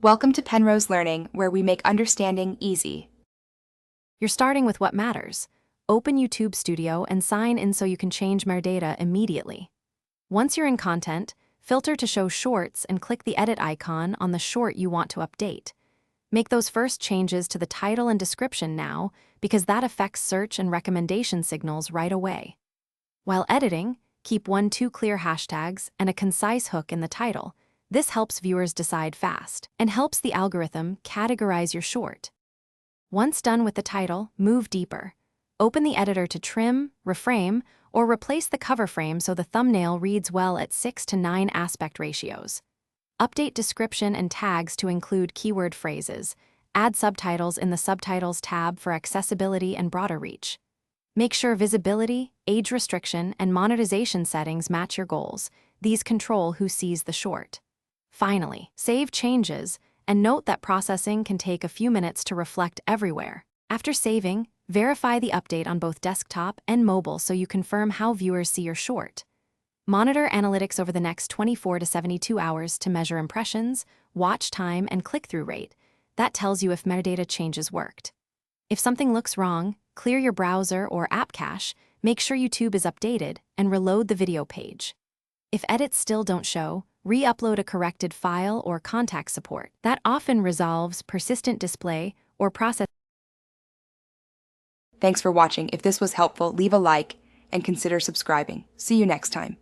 Welcome to Penrose Learning, where we make understanding easy. You're starting with what matters. Open YouTube Studio and sign in so you can change metadata immediately. Once you're in content, filter to show shorts and click the edit icon on the short you want to update. Make those first changes to the title and description now, because that affects search and recommendation signals right away. While editing, keep 1-2 clear hashtags and a concise hook in the title. This helps viewers decide fast and helps the algorithm categorize your short. Once done with the title, move deeper. Open the editor to trim, reframe, or replace the cover frame so the thumbnail reads well at 6:9 aspect ratios. Update description and tags to include keyword phrases. Add subtitles in the Subtitles tab for accessibility and broader reach. Make sure visibility, age restriction, and monetization settings match your goals. These control who sees the short. Finally, save changes, and note that processing can take a few minutes to reflect everywhere. After saving, verify the update on both desktop and mobile so you confirm how viewers see your short. Monitor analytics over the next 24 to 72 hours to measure impressions, watch time, and click-through rate. That tells you if metadata changes worked. If something looks wrong, clear your browser or app cache, make sure YouTube is updated, and reload the video page. If edits still don't show, re-upload a corrected file or contact support. That often resolves persistent display or process. Thanks for watching. If this was helpful, leave a like and consider subscribing. See you next time.